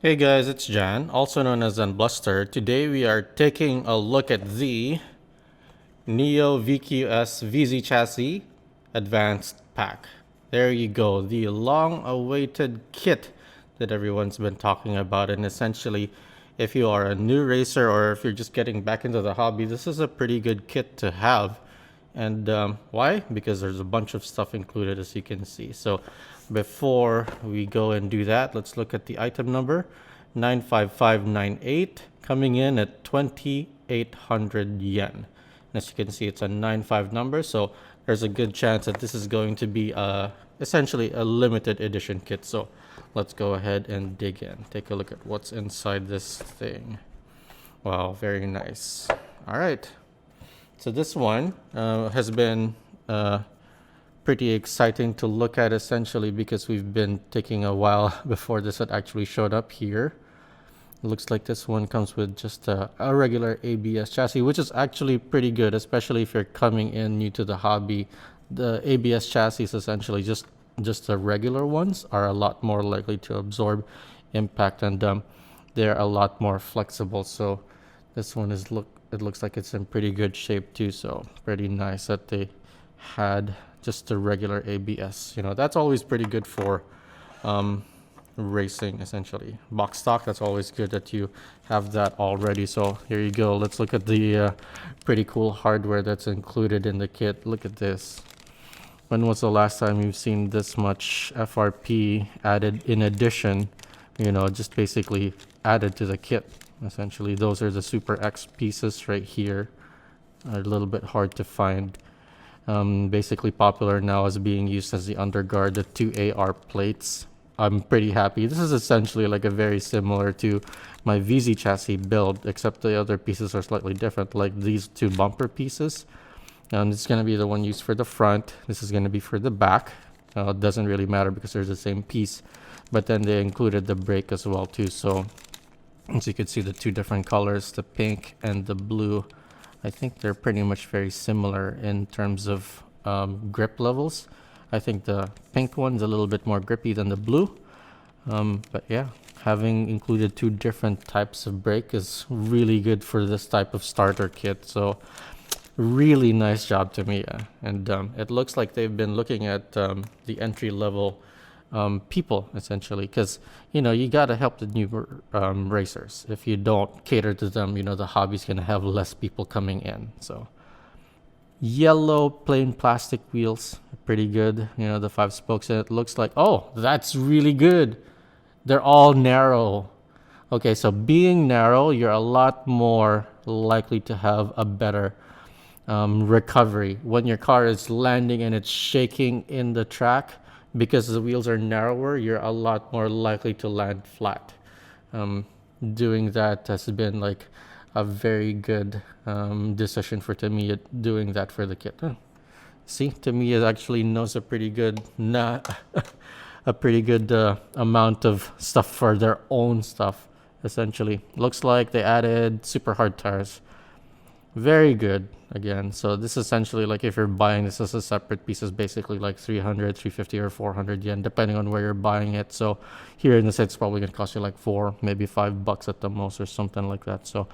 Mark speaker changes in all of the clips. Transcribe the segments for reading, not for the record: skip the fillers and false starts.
Speaker 1: Hey guys, it's Jan, also known as Unbluster. Today we are taking a look at the NEO-VQS VZ Chassis Advanced Pack. There you go, the long-awaited kit that everyone's been talking about. And essentially, if you are a new racer or if you're just getting back into the hobby, this is a pretty good kit to have. And why? Because there's a bunch of stuff included, as you can see. So before we go and do that, let's look at the item number 95598, coming in at 2,800 yen. And as you can see, it's a 95 number, so there's a good chance that this is going to be essentially a limited edition kit. So let's go ahead and dig in. Take a look at what's inside this thing. Wow, very nice. All right. So this one has been pretty exciting to look at, essentially, because we've been taking a while before this had actually showed up here. It looks like this one comes with just a regular ABS chassis, which is actually pretty good, especially if you're coming in new to the hobby. The ABS chassis, essentially just the regular ones, are a lot more likely to absorb impact, and they're a lot more flexible. So this one it looks like it's in pretty good shape too, so pretty nice that they had just the regular ABS. That's always pretty good for racing, essentially. Box stock, that's always good that you have that already. So here you go. Let's look at the pretty cool hardware that's included in the kit. Look at this. When was the last time you've seen this much FRP added in addition, just basically added to the kit? Essentially, those are the Super X pieces right here. Are a little bit hard to find. Basically popular now is being used as the underguard, the 2AR plates. I'm pretty happy. This is essentially like a very similar to my VZ chassis build, except the other pieces are slightly different, like these two bumper pieces. This is going to be the one used for the front. This is going to be for the back. It doesn't really matter because they're the same piece. But then they included the brake as well too. So as you can see, the two different colors, the pink and the blue, I think they're pretty much very similar in terms of grip levels. I think the pink one's a little bit more grippy than the blue. But yeah, having included two different types of brake is really good for this type of starter kit. So really nice job, Tamiya. And it looks like they've been looking at the entry level people, essentially, because you got to help the new racers. If you don't cater to them, the hobby's gonna have less people coming in. So yellow plain plastic wheels, pretty good. The 5 spokes, and it looks like, oh, that's really good. They're all narrow. Okay, so being narrow, you're a lot more likely to have a better recovery when your car is landing and it's shaking in the track. Because the wheels are narrower, you're a lot more likely to land flat. Doing that has been like a very good decision for Tamiya, doing that for the kit. See, Tamiya actually knows a pretty good amount of stuff for their own stuff, essentially. Looks like they added super hard tires. Very good. Again, so this is essentially like, if you're buying this as a separate piece, is basically like 300, 350, or 400 yen, depending on where you're buying it. So here in the States, it's probably gonna cost you like $4, maybe $5 at the most, or something like that. So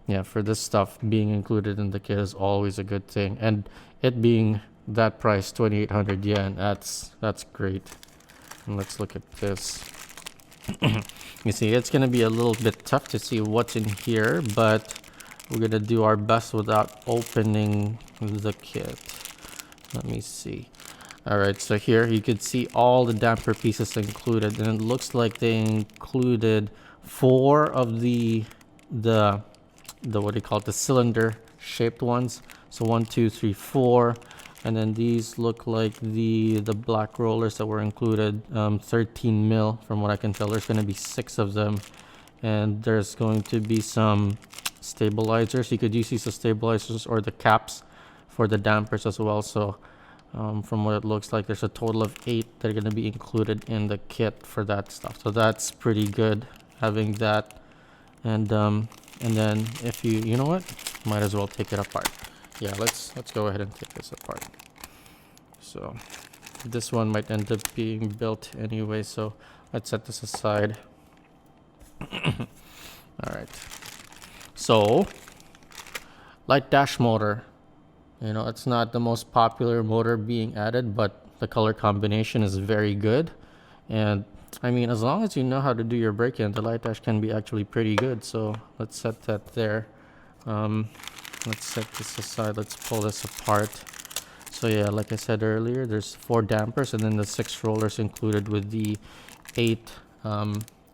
Speaker 1: yeah, for this stuff, being included in the kit is always a good thing, and it being that price, 2,800 yen, that's great. And let's look at this. You see, it's gonna be a little bit tough to see what's in here, but we're gonna do our best without opening the kit. Let me see. All right, so here you could see all the damper pieces included, and it looks like they included 4 of the what do you call it, the cylinder shaped ones. So 1, 2, 3, 4, and then these look like the black rollers that were included. 13 mil, from what I can tell. There's gonna be 6 of them, and there's going to be some stabilizers. You could use these as stabilizers, or the caps for the dampers as well. So from what it looks like, there's a total of 8 that are going to be included in the kit for that stuff. So that's pretty good, having that. And then if you know what, might as well take it apart. Yeah, let's go ahead and take this apart. So this one might end up being built anyway, so let's set this aside. All right. So, light dash motor. You know, it's not the most popular motor being added, but the color combination is very good. And I mean, as long as you know how to do your break-in, the light dash can be actually pretty good. So let's set that there. Let's set this aside. Let's pull this apart. So yeah, like I said earlier, there's 4 dampers and then the 6 rollers included with the 8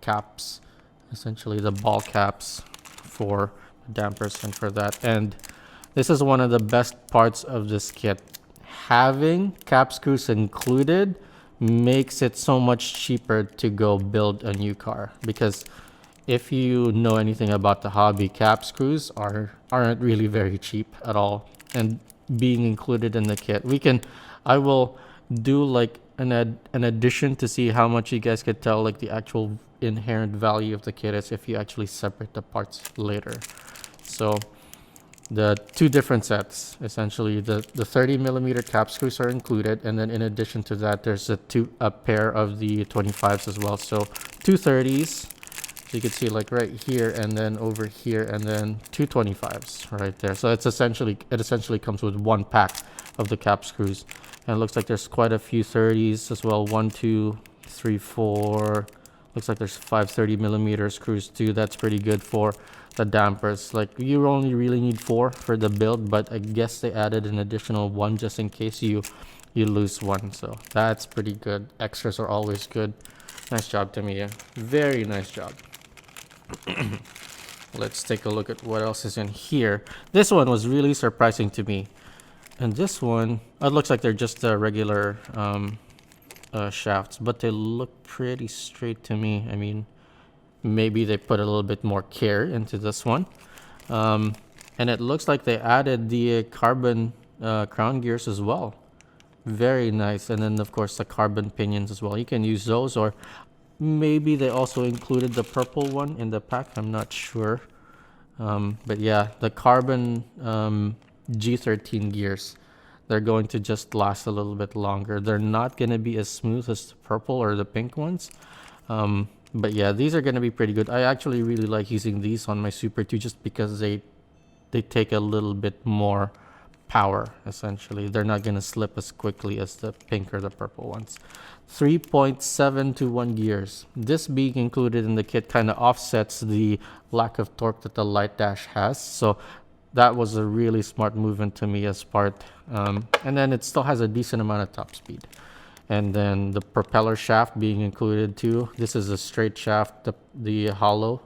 Speaker 1: caps, essentially the ball caps for dampers and for that. And this is one of the best parts of this kit. Having cap screws included makes it so much cheaper to go build a new car, because if you know anything about the hobby, cap screws aren't really very cheap at all. And being included in the kit, I will do like an addition to see how much you guys could tell like the actual inherent value of the kit is if you actually separate the parts later. So the 2 different sets, essentially the 30 millimeter cap screws are included, and then in addition to that there's a pair of the 25s as well. So 2 30s, so you can see like right here and then over here, and then 2 25s right there. So it essentially comes with 1 pack of the cap screws. And it looks like there's quite a few 30s as well. 1 2 3 4, looks like there's 5 30 millimeter screws too. That's pretty good for the dampers. Like, you only really need 4 for the build, but I guess they added an additional 1 just in case you lose one. So that's pretty good. Extras are always good. Nice job, Tamiya. Very nice job. Let's take a look at what else is in here. This one was really surprising to me. And this one, it looks like they're just regular shafts, but they look pretty straight to me. I mean, maybe they put a little bit more care into this one. And it looks like they added the carbon crown gears as well. Very nice. And then of course the carbon pinions as well. You can use those, or maybe they also included the purple one in the pack. I'm not sure. But yeah, the carbon G13 gears, they're going to just last a little bit longer. They're not going to be as smooth as the purple or the pink ones. But yeah, these are going to be pretty good. I actually really like using these on my Super 2 just because they take a little bit more power, essentially. They're not going to slip as quickly as the pink or the purple ones. 3.721 gears. This being included in the kit kind of offsets the lack of torque that the light dash has. So that was a really smart movement to me as part. And then it still has a decent amount of top speed. And then the propeller shaft being included too. This is a straight shaft, the hollow,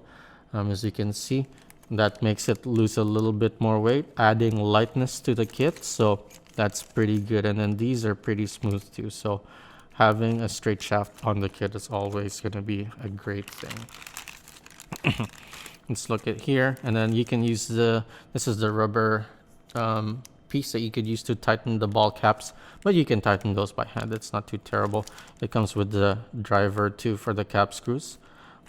Speaker 1: as you can see. That makes it lose a little bit more weight, adding lightness to the kit. So that's pretty good. And then these are pretty smooth too. So having a straight shaft on the kit is always going to be a great thing. Let's look at here. And then you can use this is the rubber piece that you could use to tighten the ball caps, but you can tighten those by hand. It's not too terrible. It comes with the driver too for the cap screws.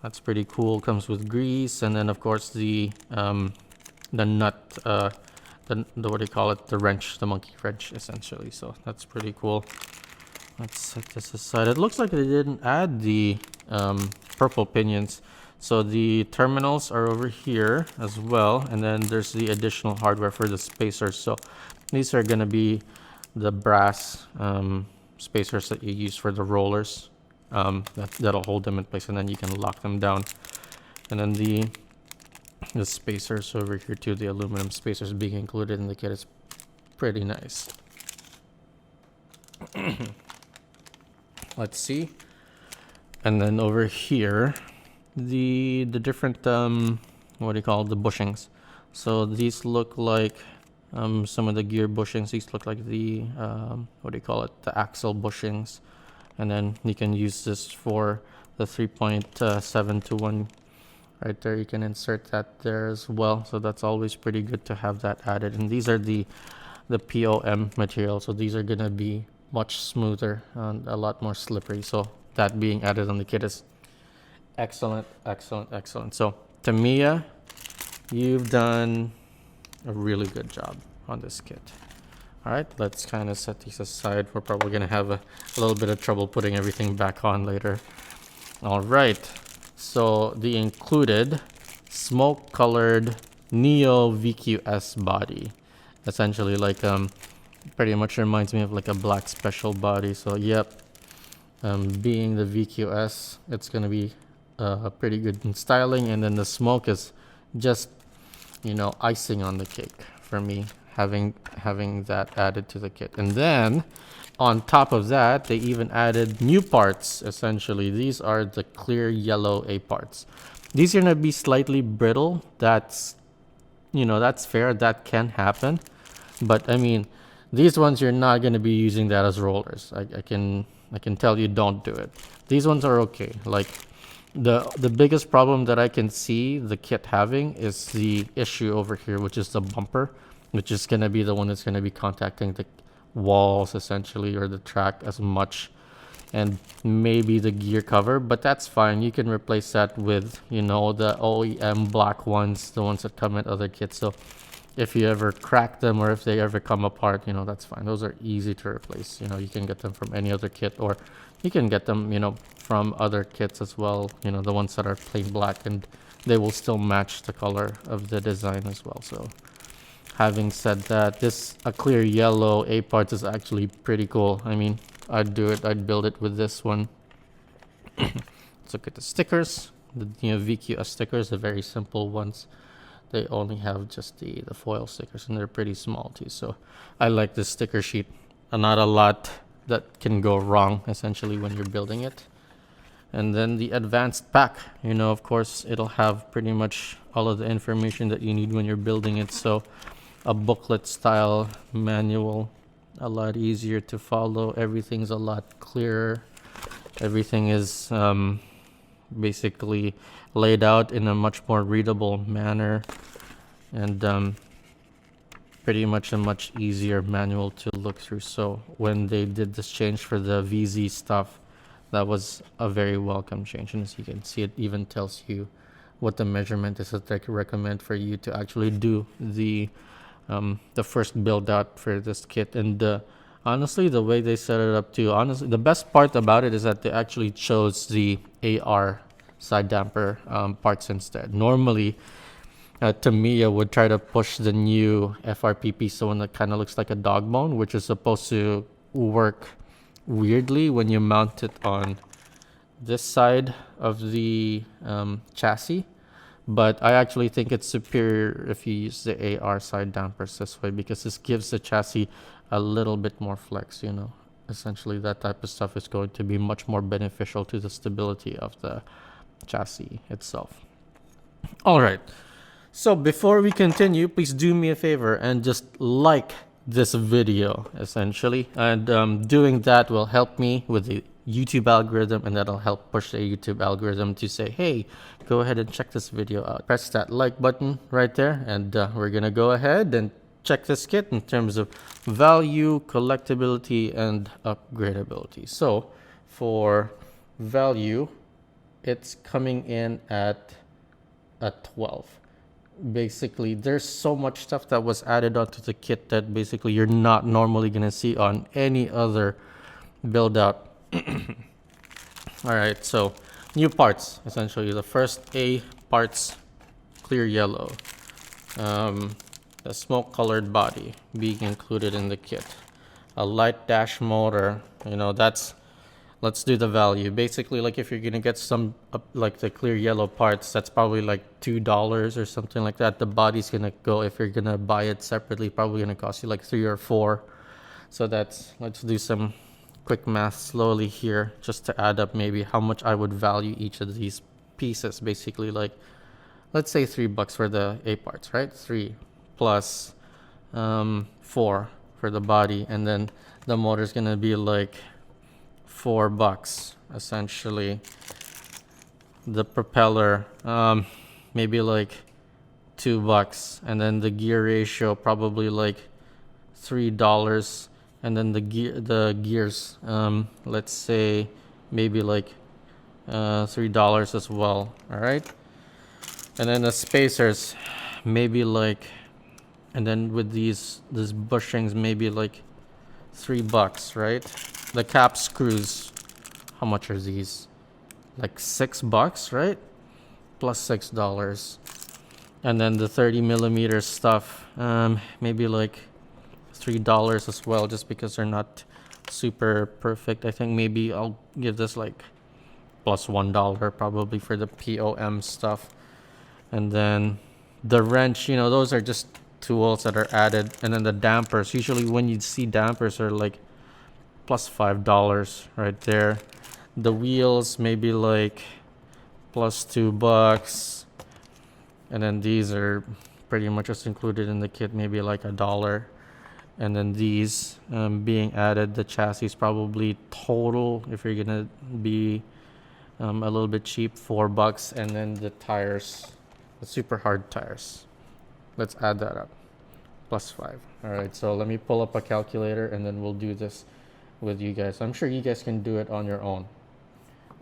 Speaker 1: That's pretty cool. Comes with grease, and then of course the nut, the what do you call it? The wrench, the monkey wrench, essentially. So that's pretty cool. Let's set this aside. It looks like they didn't add the purple pinions. So the terminals are over here as well, and then there's the additional hardware for the spacers. So these are gonna be the brass spacers that you use for the rollers. That'll hold them in place, and then you can lock them down. And then the spacers over here too, the aluminum spacers being included in the kit is pretty nice. Let's see. And then over here, the different what do you call it? The bushings. So these look like some of the gear bushings. These look like the what do you call it? The axle bushings. And then you can use this for the 3.7 to 1 right there. You can insert that there as well. So that's always pretty good to have that added. And these are the POM material. So these are gonna be much smoother and a lot more slippery. So that being added on the kit is excellent, excellent, excellent. So Tamiya, you've done a really good job on this kit. All right, let's kind of set these aside. We're probably going to have a little bit of trouble putting everything back on later. All right, So the included smoke colored NEO-VQS body, essentially like pretty much reminds me of like a black special body. So yep, being the VQS, it's gonna be pretty good in styling. And then the smoke is just, you know, icing on the cake for me, having that added to the kit. And then on top of that, they even added new parts. Essentially, these are the clear yellow A parts. These are gonna be slightly brittle. That's, you know, that's fair, that can happen. But I mean, these ones you're not gonna be using that as rollers. I can tell you, don't do it. These ones are okay. Like the biggest problem that I can see the kit having is the issue over here, which is the bumper, which is gonna be the one that's gonna be contacting the walls essentially, or the track as much, and maybe the gear cover, but that's fine. You can replace that with, you know, the OEM black ones, the ones that come in other kits. So if you ever crack them or if they ever come apart, you know, that's fine. Those are easy to replace. You know, you can get them from any other kit, or you can get them, you know, from other kits as well, you know, the ones that are plain black, and they will still match the color of the design as well. So having said that, this a clear yellow A part is actually pretty cool. I mean, I'd do it. I'd build it with this one. Let's look at the stickers. The VQS stickers, the very simple ones. They only have just the foil stickers, and they're pretty small too. So I like this sticker sheet. Not a lot that can go wrong essentially when you're building it. And then the advanced pack, you know, of course, it'll have pretty much all of the information that you need when you're building it. So a booklet style manual, a lot easier to follow. Everything's a lot clearer. Everything is basically laid out in a much more readable manner, and pretty much a much easier manual to look through. So when they did this change for the VZ stuff, that was a very welcome change. And as you can see, it even tells you what the measurement is that they recommend for you to actually do the first build out for this kit. And honestly, the way they set it up too, honestly, the best part about it is that they actually chose the AR side damper parts instead. Normally, Tamiya would try to push the new FRPP, so one that kind of looks like a dog bone, which is supposed to work weirdly when you mount it on this side of the chassis. But I actually think it's superior if you use the AR side dampers this way, because this gives the chassis a little bit more flex, you know. Essentially, that type of stuff is going to be much more beneficial to the stability of the chassis itself. All right. So before we continue, please do me a favor and just like this video, essentially. And doing that will help me with the YouTube algorithm, and that'll help push the YouTube algorithm to say, hey, go ahead and check this video out. Press that like button right there, and we're gonna go ahead and check this kit in terms of value, collectability, and upgradability. So for value, it's coming in at a 12. Basically, there's so much stuff that was added onto the kit that basically you're not normally gonna see on any other build out. All right, so new parts, essentially. The first A parts, clear yellow. The smoke colored body being included in the kit. A light dash motor, you know, that's, let's do the value. Basically, like if you're gonna get some like the clear yellow parts, that's probably like $2 or something like that. The body's gonna go, if you're gonna buy it separately, probably gonna cost you like $3 or $4. So that's, let's do some quick math slowly here, just to add up maybe how much I would value each of these pieces. Basically, like, let's say $3 for the A parts, right? 3 plus 4 for the body, and then the motor's gonna be like $4 essentially. The propeller, maybe like $2, and then the gear ratio probably like $3, and then the gears, let's say maybe like $3 as well. All right, and then the spacers, maybe like, and then with these bushings, maybe like $3, right? The cap screws, how much are these? Like $6, right? plus $6. And then the 30mm stuff, maybe like $3 as well, just because they're not super perfect. I think maybe I'll give this like plus $1 probably for the POM stuff. And then the wrench, you know, those are just tools that are added. And then the dampers, usually when you see dampers are like plus $5 right there. The wheels maybe like plus $2. And then these are pretty much just included in the kit, maybe like $1. And then these being added, the chassis is probably total, if you're gonna be a little bit cheap, $4. And then the tires, the super hard tires, let's add that up, plus $5. All right, so let me pull up a calculator and then we'll do this with you guys. I'm sure you guys can do it on your own.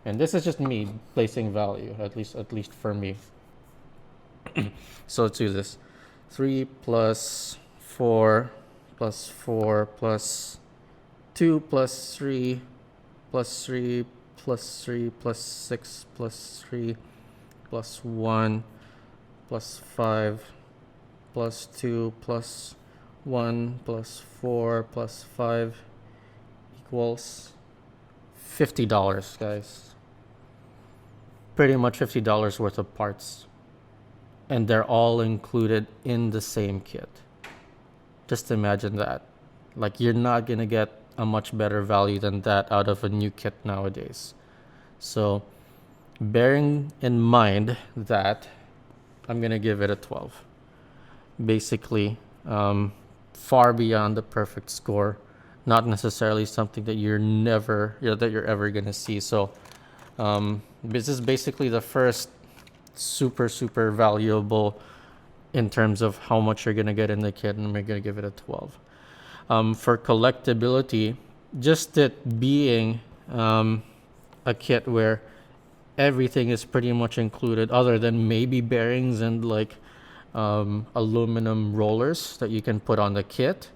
Speaker 1: And this is just me placing value, at least for me. So let's do this. 3 plus 4 plus 4 plus 2 plus 3 plus 3 plus 3 plus 6 plus 3 plus 1 plus 5 plus 2 plus 1 plus 4 plus 5 equals $50, guys. Pretty much $50 worth of parts. And they're all included in the same kit. Just imagine that. Like, you're not gonna get a much better value than that out of a new kit nowadays. So bearing in mind that, I'm gonna give it a 12. Basically, far beyond the perfect score. Not necessarily something that you're ever gonna see. So this is basically the first super valuable in terms of how much you're gonna get in the kit, and I'm gonna give it a 12. For collectability, just it being a kit where everything is pretty much included, other than maybe bearings and like aluminum rollers that you can put on the kit,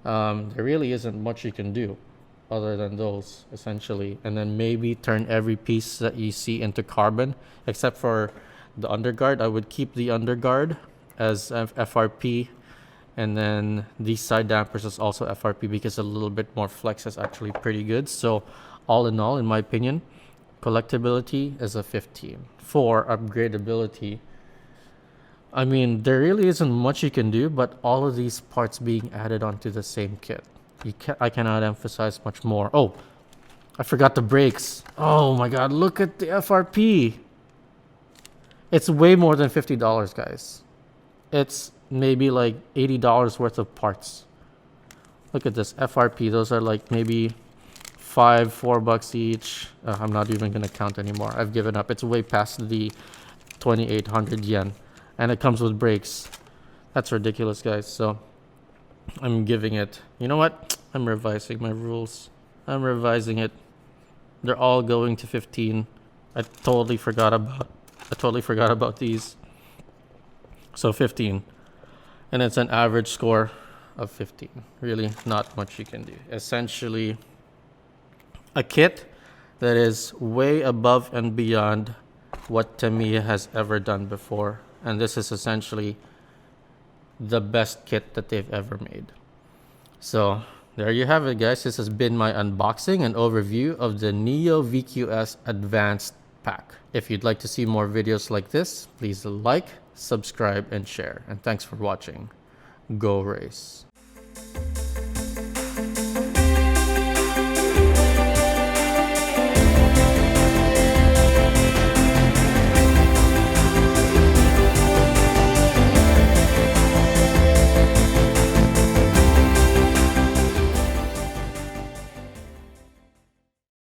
Speaker 1: there really isn't much you can do other than those, essentially. And then maybe turn every piece that you see into carbon, except for the underguard. I would keep the underguard as FRP, and then these side dampers is also FRP because a little bit more flex is actually pretty good. So all in all, in my opinion, collectability is a 15. For upgradability, I mean, there really isn't much you can do, but all of these parts being added onto the same kit, I cannot emphasize much more. Oh, I forgot the brakes. Oh my god, look at the FRP. It's way more than $50, guys. It's maybe like $80 worth of parts. Look at this FRP. Those are like maybe $4 each. I'm not even gonna count anymore. I've given up. It's way past the 2,800 yen, and it comes with brakes. That's ridiculous, guys. So I'm giving it, you know what? I'm revising my rules. I'm revising it. They're all going to 15. I totally forgot about these. So 15. And it's an average score of 15. Really not much you can do. Essentially, a kit that is way above and beyond what Tamiya has ever done before. And this is essentially the best kit that they've ever made. So there you have it, guys. This has been my unboxing and overview of the NEO-VQS Advanced Pack. If you'd like to see more videos like this, please like, subscribe, and share. And thanks for watching. Go race.